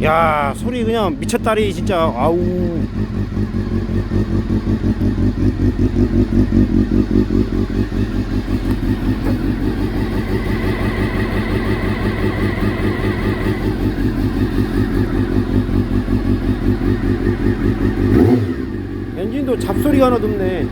야, 소리 그냥 미쳤다리 진짜. 아우. 엔진도 잡소리가 하나도 없네.